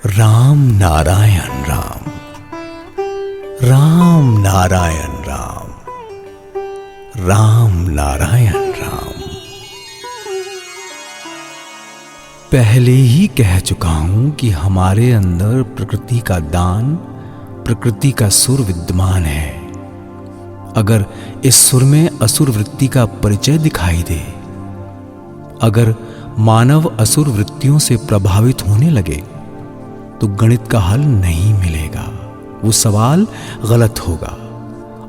राम नारायण राम, राम नारायण राम, राम नारायण राम। पहले ही कह चुका हूं कि हमारे अंदर प्रकृति का दान, प्रकृति का सुर विद्यमान है। अगर इस सुर में असुर वृत्ति का परिचय दिखाई दे, अगर मानव असुर वृत्तियों से प्रभावित होने लगे तो गणित का हल नहीं मिलेगा, वो सवाल गलत होगा।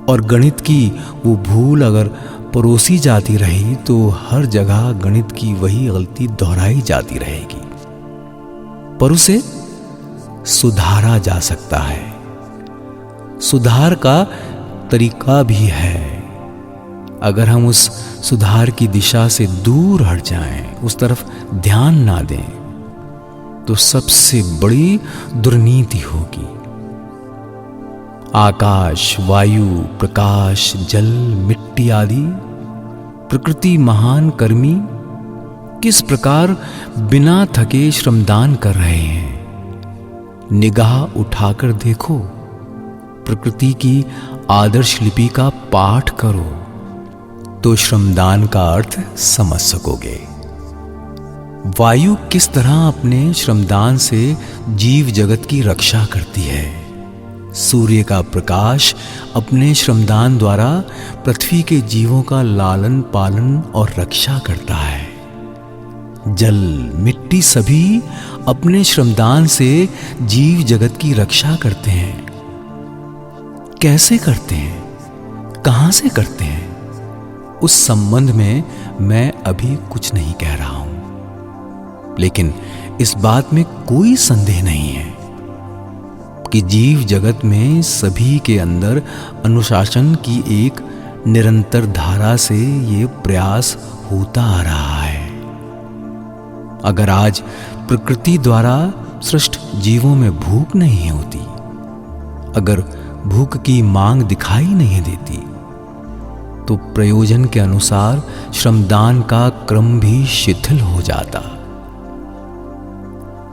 और गणित की वो भूल अगर परोसी जाती रही तो हर जगह गणित की वही गलती दोहराई जाती रहेगी। पर उसे सुधारा जा सकता है। सुधार का तरीका भी है। अगर हम उस सुधार की दिशा से दूर हट जाएं, उस तरफ ध्यान ना दें, तो सबसे बड़ी दुर्नीति होगी। आकाश, वायु, प्रकाश, जल, मिट्टी आदि प्रकृति महान कर्मी किस प्रकार बिना थके श्रमदान कर रहे हैं। निगाह उठाकर देखो, प्रकृति की आदर्श लिपि का पाठ करो तो श्रमदान का अर्थ समझ सकोगे। वायु किस तरह अपने श्रमदान से जीव जगत की रक्षा करती है। सूर्य का प्रकाश अपने श्रमदान द्वारा पृथ्वी के जीवों का लालन पालन और रक्षा करता है। जल, मिट्टी सभी अपने श्रमदान से जीव जगत की रक्षा करते हैं। कैसे करते हैं, कहां से करते हैं, उस संबंध में मैं अभी कुछ नहीं कह रहा हूं। लेकिन इस बात में कोई संदेह नहीं है कि जीव जगत में सभी के अंदर अनुशासन की एक निरंतर धारा से ये प्रयास होता आ रहा है। अगर आज प्रकृति द्वारा सृष्ट जीवों में भूख नहीं होती, अगर भूख की मांग दिखाई नहीं देती, तो प्रयोजन के अनुसार श्रमदान का क्रम भी शिथिल हो जाता।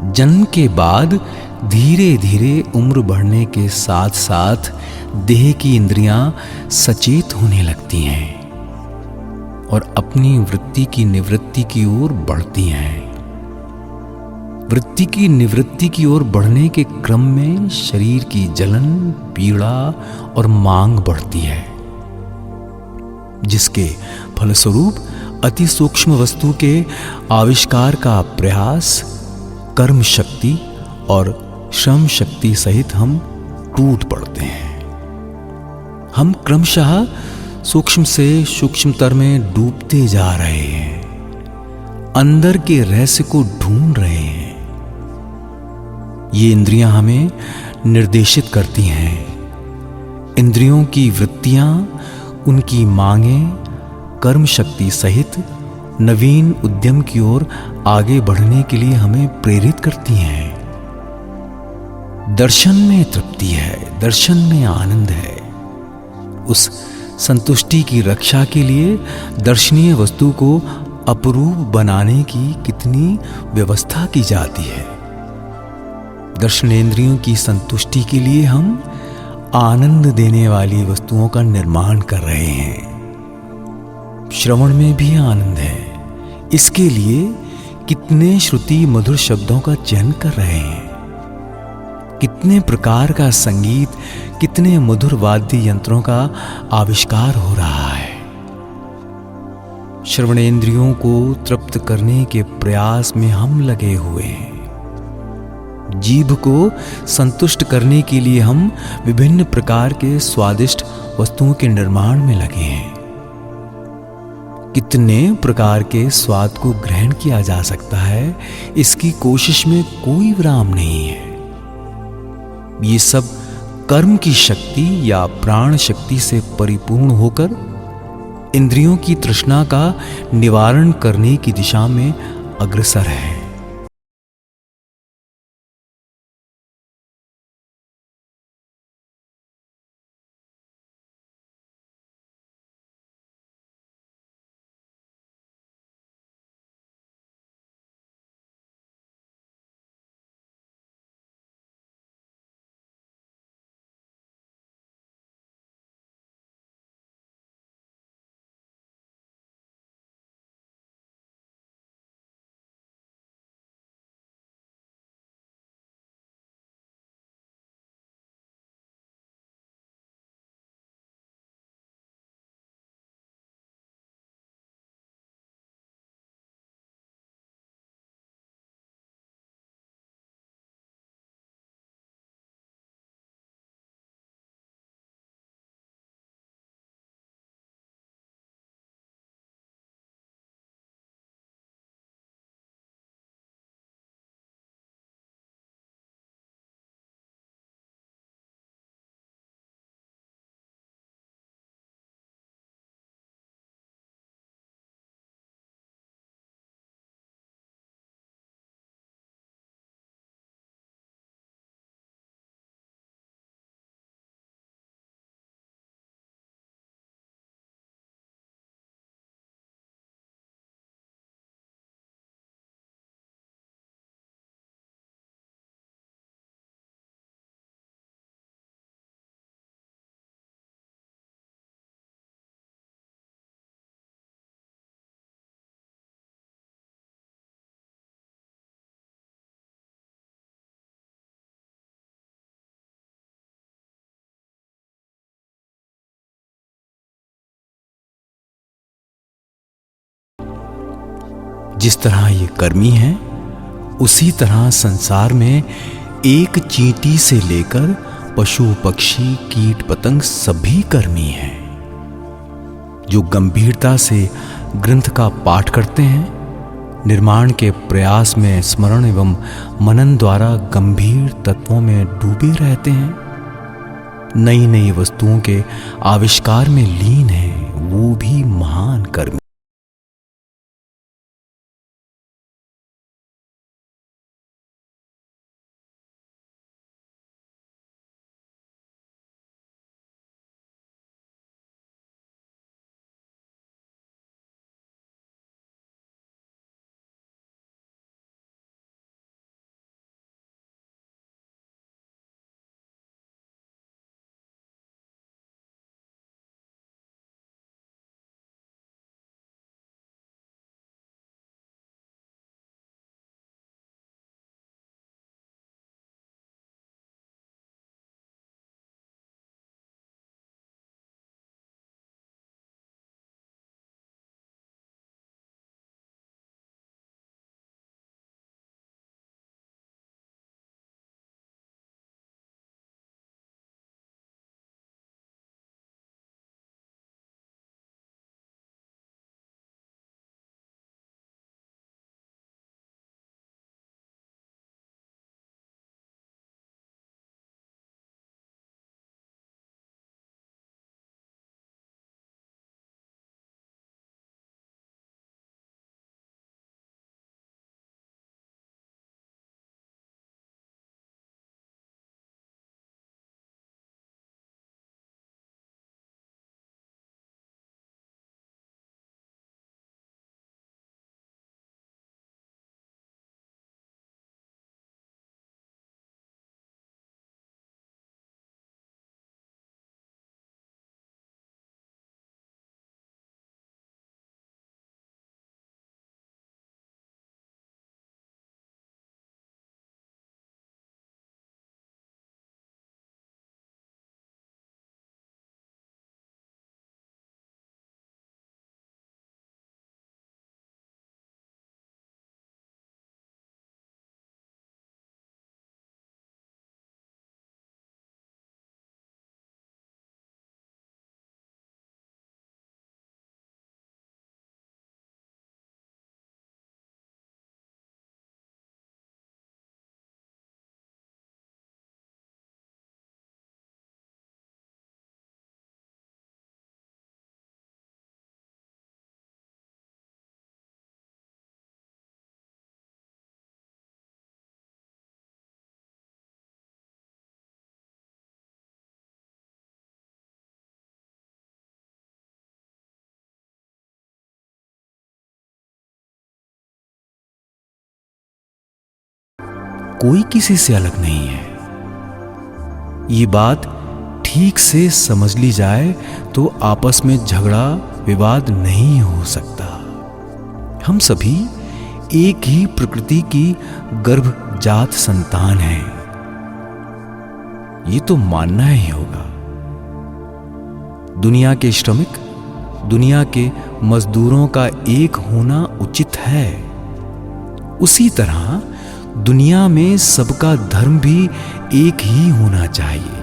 जन्म के बाद धीरे धीरे उम्र बढ़ने के साथ साथ देह की इंद्रियां सचेत होने लगती हैं और अपनी वृत्ति की निवृत्ति की ओर बढ़ती हैं। वृत्ति की निवृत्ति की ओर बढ़ने के क्रम में शरीर की जलन, पीड़ा और मांग बढ़ती है, जिसके फलस्वरूप अति सूक्ष्म वस्तु के आविष्कार का प्रयास, कर्म शक्ति और श्रम शक्ति सहित हम टूट पड़ते हैं। हम क्रमशः सूक्ष्म से सूक्ष्मतर में डूबते जा रहे हैं, अंदर के रहस्य को ढूंढ रहे हैं। ये इंद्रियां हमें निर्देशित करती हैं। इंद्रियों की वृत्तियां, उनकी मांगें कर्म शक्ति सहित नवीन उद्यम की ओर आगे बढ़ने के लिए हमें प्रेरित करती हैं। दर्शन में तृप्ति है, दर्शन में आनंद है। उस संतुष्टि की रक्षा के लिए दर्शनीय वस्तु को अपरूप बनाने की कितनी व्यवस्था की जाती है। दर्शनेंद्रियों की संतुष्टि के लिए हम आनंद देने वाली वस्तुओं का निर्माण कर रहे हैं। श्रवण में भी आनंद है, इसके लिए कितने श्रुति मधुर शब्दों का चयन कर रहे हैं। कितने प्रकार का संगीत, कितने मधुर वाद्य यंत्रों का आविष्कार हो रहा है। श्रवणेंद्रियों को तृप्त करने के प्रयास में हम लगे हुए हैं। जीभ को संतुष्ट करने के लिए हम विभिन्न प्रकार के स्वादिष्ट वस्तुओं के निर्माण में लगे हैं। कितने प्रकार के स्वाद को ग्रहण किया जा सकता है, इसकी कोशिश में कोई विराम नहीं है। ये सब कर्म की शक्ति या प्राण शक्ति से परिपूर्ण होकर इंद्रियों की तृष्णा का निवारण करने की दिशा में अग्रसर है। जिस तरह ये कर्मी हैं, उसी तरह संसार में एक चींटी से लेकर पशु पक्षी कीट पतंग सभी कर्मी हैं। जो गंभीरता से ग्रंथ का पाठ करते हैं, निर्माण के प्रयास में स्मरण एवं मनन द्वारा गंभीर तत्वों में डूबे रहते हैं, नई नई वस्तुओं के आविष्कार में लीन हैं, वो भी महान कर्मी। कोई किसी से अलग नहीं है। ये बात ठीक से समझ ली जाए तो आपस में झगड़ा विवाद नहीं हो सकता। हम सभी एक ही प्रकृति की गर्भजात संतान हैं, ये तो मानना ही होगा। दुनिया के श्रमिक, दुनिया के मजदूरों का एक होना उचित है। उसी तरह दुनिया में सबका धर्म भी एक ही होना चाहिए,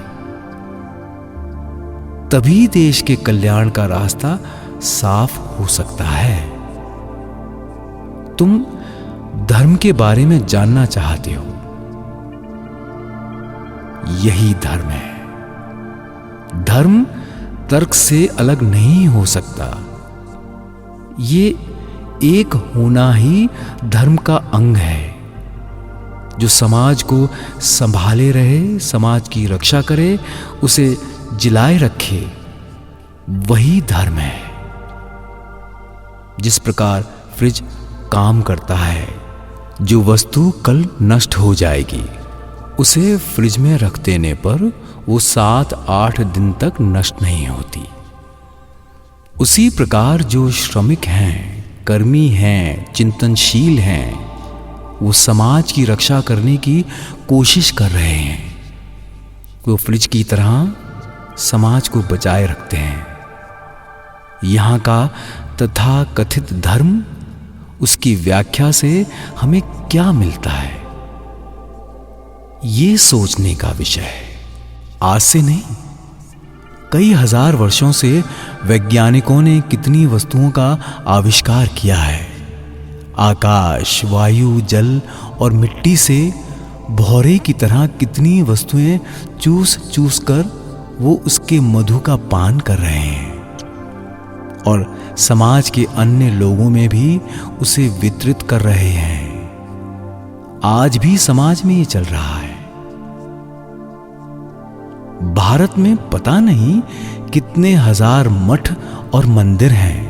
तभी देश के कल्याण का रास्ता साफ हो सकता है। तुम धर्म के बारे में जानना चाहते हो, यही धर्म है। धर्म तर्क से अलग नहीं हो सकता। ये एक होना ही धर्म का अंग है, जो समाज को संभाले रहे, समाज की रक्षा करे, उसे जिलाए रखे, वही धर्म है। जिस प्रकार फ्रिज काम करता है, जो वस्तु कल नष्ट हो जाएगी उसे फ्रिज में रख देने पर वो 7-8 दिन तक नष्ट नहीं होती। उसी प्रकार जो श्रमिक हैं, कर्मी हैं, चिंतनशील हैं, वो समाज की रक्षा करने की कोशिश कर रहे हैं। वो फ्रिज की तरह समाज को बचाए रखते हैं। यहाँ का तथाकथित धर्म उसकी व्याख्या से हमें क्या मिलता है, ये सोचने का विषय है। आज से नहीं, कई हजार वर्षों से वैज्ञानिकों ने कितनी वस्तुओं का आविष्कार किया है। आकाश, वायु, जल और मिट्टी से भौरे की तरह कितनी वस्तुएं चूस चूस कर वो उसके मधु का पान कर रहे हैं और समाज के अन्य लोगों में भी उसे वितरित कर रहे हैं। आज भी समाज में ये चल रहा है। भारत में पता नहीं कितने हजार मठ और मंदिर हैं।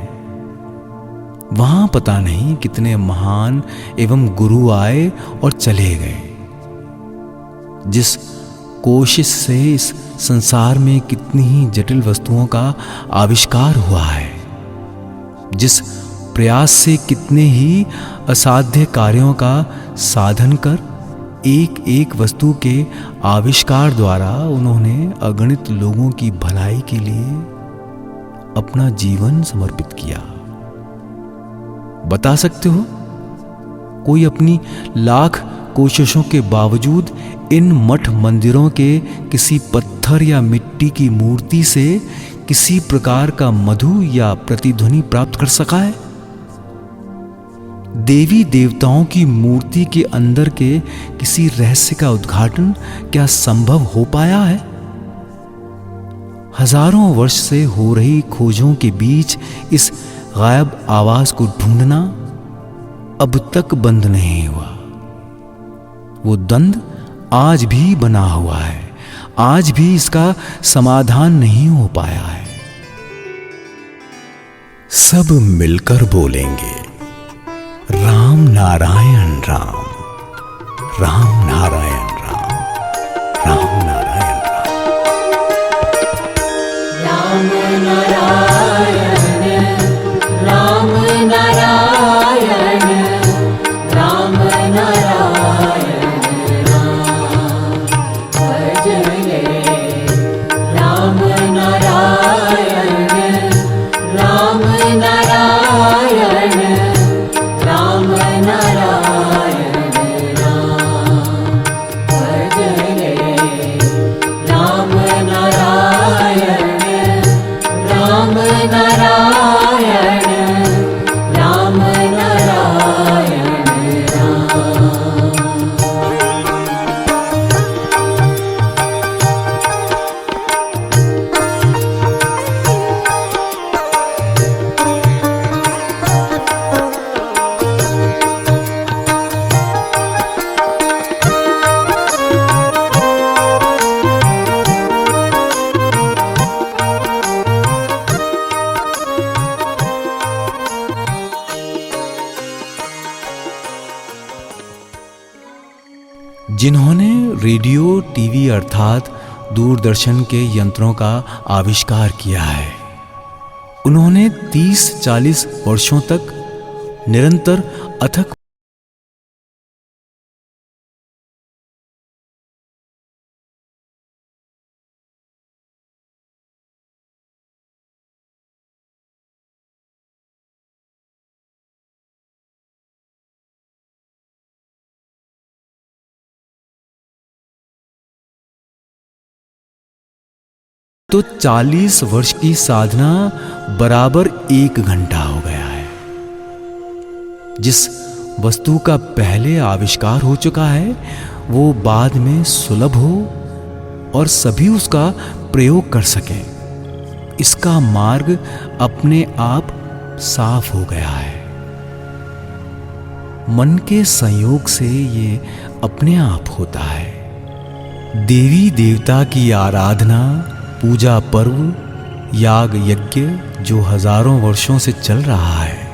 वहां पता नहीं कितने महान एवं गुरु आए और चले गए। जिस कोशिश से इस संसार में कितनी ही जटिल वस्तुओं का आविष्कार हुआ है, जिस प्रयास से कितने ही असाध्य कार्यों का साधन कर एक एक वस्तु के आविष्कार द्वारा उन्होंने अगणित लोगों की भलाई के लिए अपना जीवन समर्पित किया। बता सकते हो कोई अपनी लाख कोशिशों के बावजूद इन मठ मंदिरों के किसी पत्थर या मिट्टी की मूर्ति से किसी प्रकार का मधु या प्रतिध्वनि प्राप्त कर सका है? देवी देवताओं की मूर्ति के अंदर के किसी रहस्य का उद्घाटन क्या संभव हो पाया है? हजारों वर्ष से हो रही खोजों के बीच इस गायब आवाज को ढूंढना अब तक बंद नहीं हुआ। वो द्वंद आज भी बना हुआ है, आज भी इसका समाधान नहीं हो पाया है। सब मिलकर बोलेंगे राम नारायण राम, राम नारायण राम, राम नारायण राम, राम नारायण, राम नारायण, राम नारायण राम, भजले राम नारायण, राम नारायण, राम नारायण राम, भजले राम नारायण, राम नारायण, राम नारायण राम। जिन्होंने रेडियो, टीवी अर्थात दूरदर्शन के यंत्रों का आविष्कार किया है, उन्होंने 30-40 वर्षों तक निरंतर अथक तो 40 वर्ष की साधना बराबर 1 घंटा हो गया है। जिस वस्तु का पहले आविष्कार हो चुका है वो बाद में सुलभ हो और सभी उसका प्रयोग कर सकें, इसका मार्ग अपने आप साफ हो गया है। मन के संयोग से ये अपने आप होता है। देवी देवता की आराधना, पूजा पर्व, याग यज्ञ जो हजारों वर्षों से चल रहा है,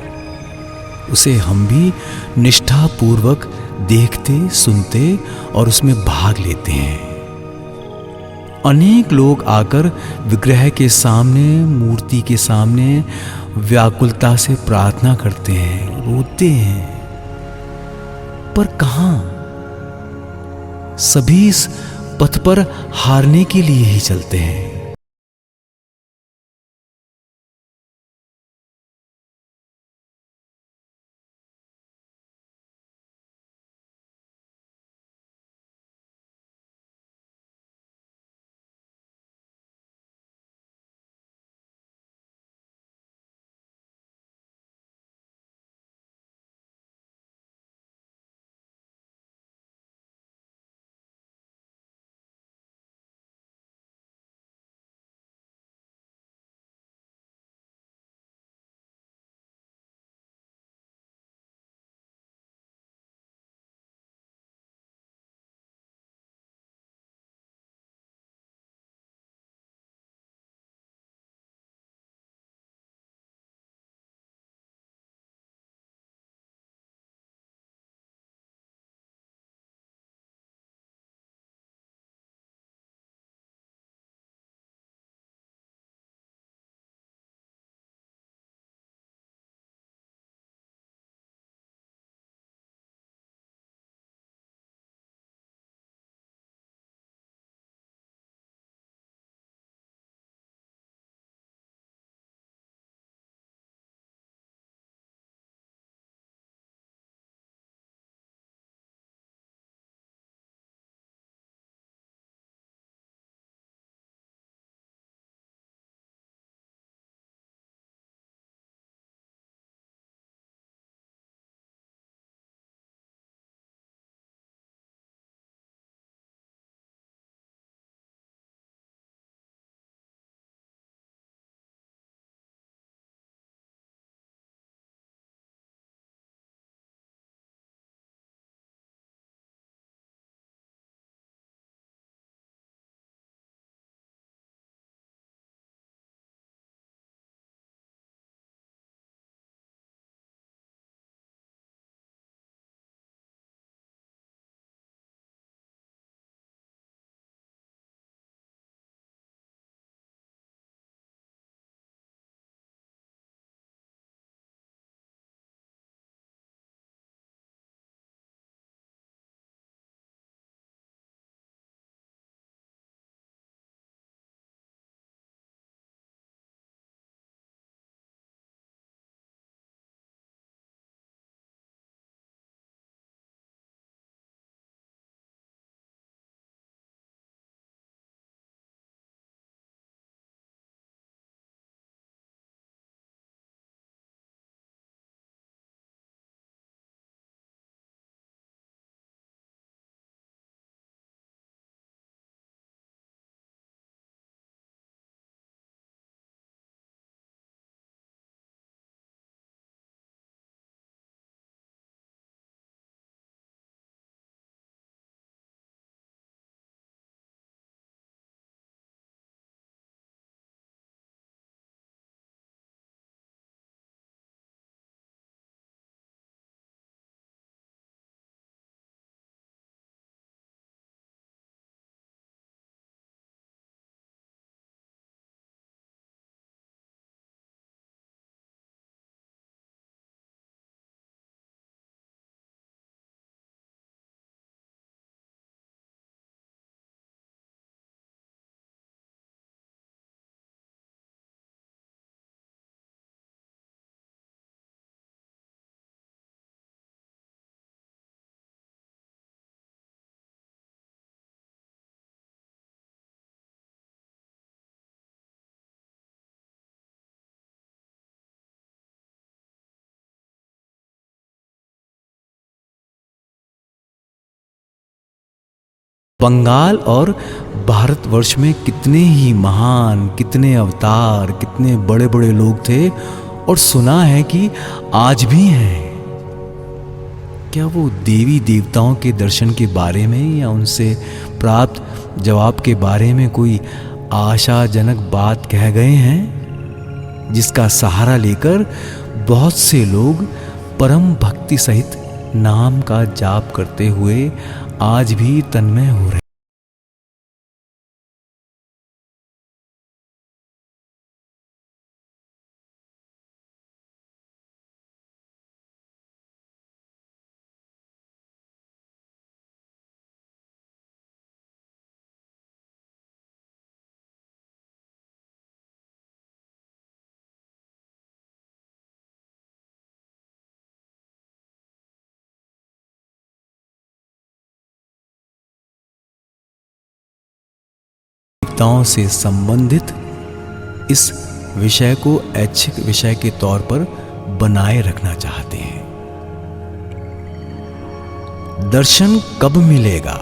उसे हम भी निष्ठापूर्वक देखते, सुनते और उसमें भाग लेते हैं। अनेक लोग आकर विग्रह के सामने, मूर्ति के सामने व्याकुलता से प्रार्थना करते हैं, रोते हैं, पर कहां? सभी इस पथ पर हारने के लिए ही चलते हैं। बंगाल और भारतवर्ष में कितने ही महान, कितने अवतार, कितने बड़े बड़े लोग थे, और सुना है कि आज भी हैं। क्या वो देवी देवताओं के दर्शन के बारे में या उनसे प्राप्त जवाब के बारे में कोई आशाजनक बात कह गए हैं, जिसका सहारा लेकर बहुत से लोग परम भक्ति सहित नाम का जाप करते हुए आज भी तन्मय हो रहे। देवताओं से संबंधित इस विषय को ऐच्छिक विषय के तौर पर बनाए रखना चाहते हैं। दर्शन कब मिलेगा?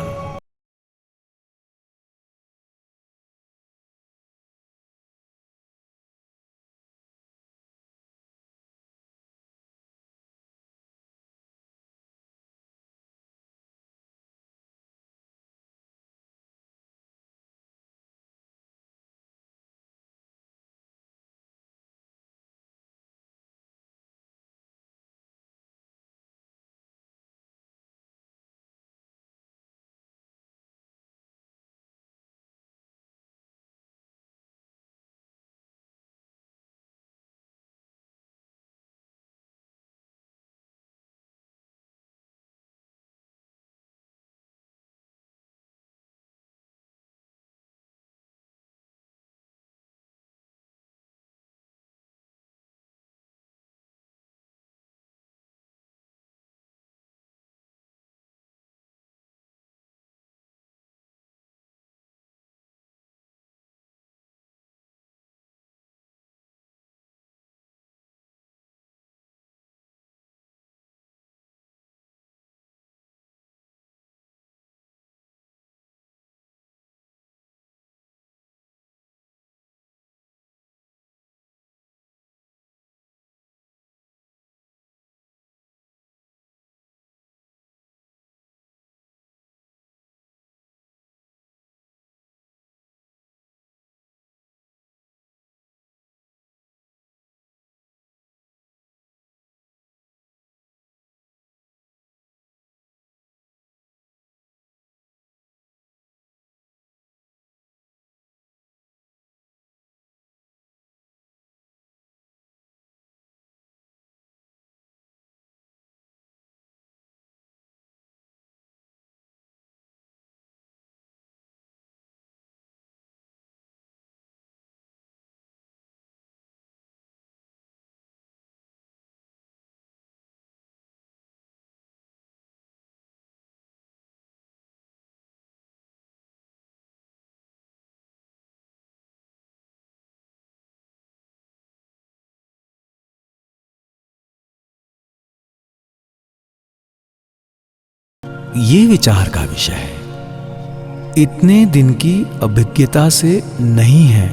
ये विचार का विषय है। इतने दिन की अभिज्ञता से नहीं है,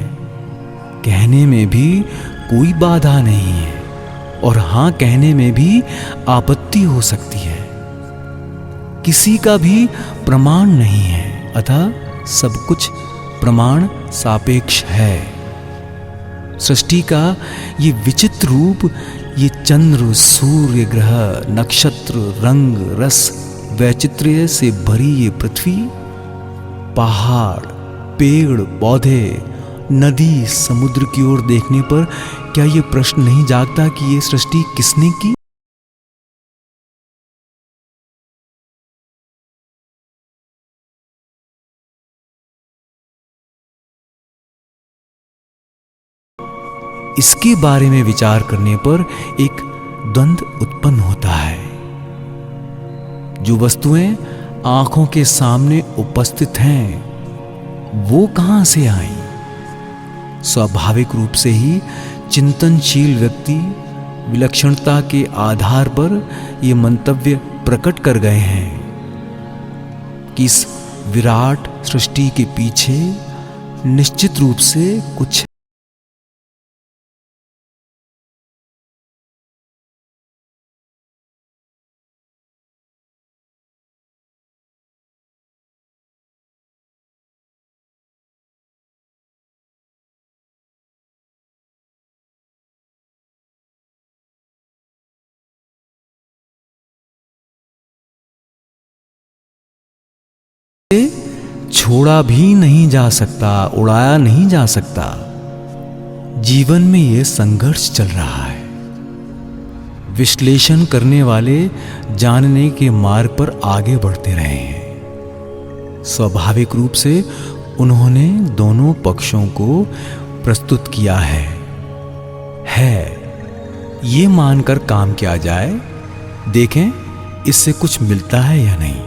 कहने में भी कोई बाधा नहीं है, और हां कहने में भी आपत्ति हो सकती है। किसी का भी प्रमाण नहीं है, अतः सब कुछ प्रमाण सापेक्ष है। सृष्टि का ये विचित्र रूप, ये चंद्र, सूर्य, ग्रह, नक्षत्र, रंग, रस, वैचित्र्य से भरी ये पृथ्वी, पहाड़, पेड़, पौधे, नदी, समुद्र की ओर देखने पर क्या ये प्रश्न नहीं जागता कि ये सृष्टि किसने की? इसके बारे में विचार करने पर एक द्वंद्व उत्पन्न होता है। जो वस्तुएं आंखों के सामने उपस्थित हैं, वो कहां से आई? स्वाभाविक रूप से ही चिंतनशील व्यक्ति विलक्षणता के आधार पर ये मंतव्य प्रकट कर गए हैं कि इस विराट सृष्टि के पीछे निश्चित रूप से कुछ छोड़ा भी नहीं जा सकता, उड़ाया नहीं जा सकता। जीवन में यह संघर्ष चल रहा है। विश्लेषण करने वाले जानने के मार्ग पर आगे बढ़ते रहे हैं। स्वाभाविक रूप से उन्होंने दोनों पक्षों को प्रस्तुत किया है। ये मानकर काम किया जाए, देखें इससे कुछ मिलता है या नहीं।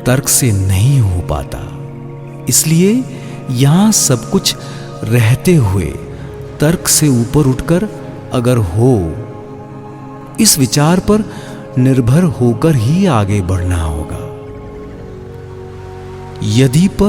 तर्क से नहीं हो पाता, इसलिए यहां सब कुछ रहते हुए तर्क से ऊपर उठकर अगर हो, इस विचार पर निर्भर होकर ही आगे बढ़ना होगा। यदि पर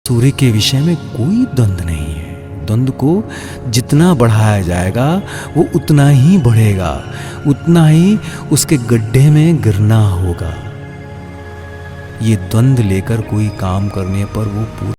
सूर्य के विषय में कोई द्वंद्व नहीं है। द्वंद्व को जितना बढ़ाया जाएगा वो उतना ही बढ़ेगा, उतना ही उसके गड्ढे में गिरना होगा। ये द्वंद्व लेकर कोई काम करने पर वो पूरा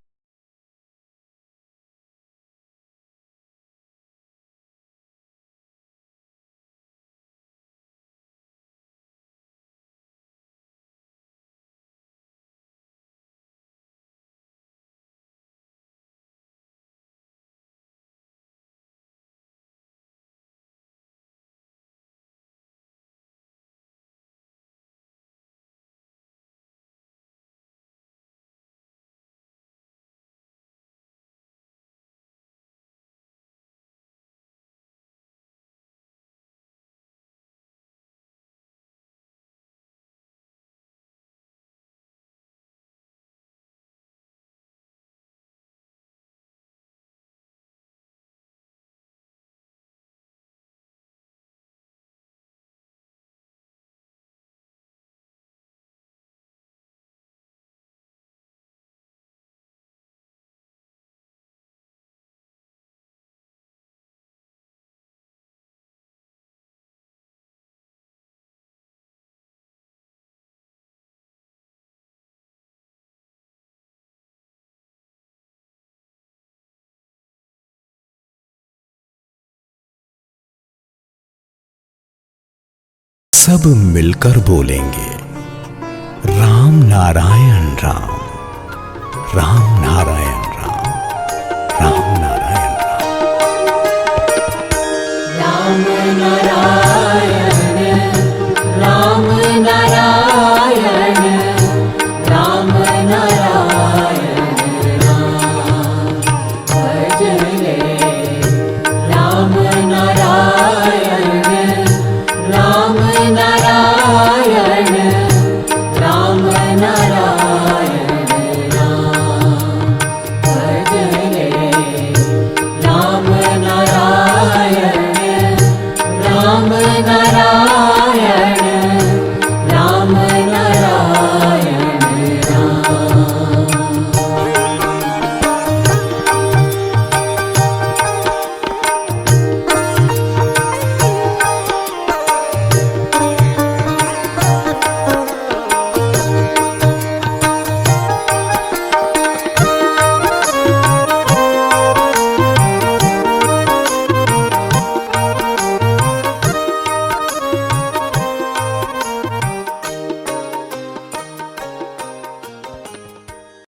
सब मिलकर बोलेंगे राम नारायण राम, राम नारायण राम, राम नारायण।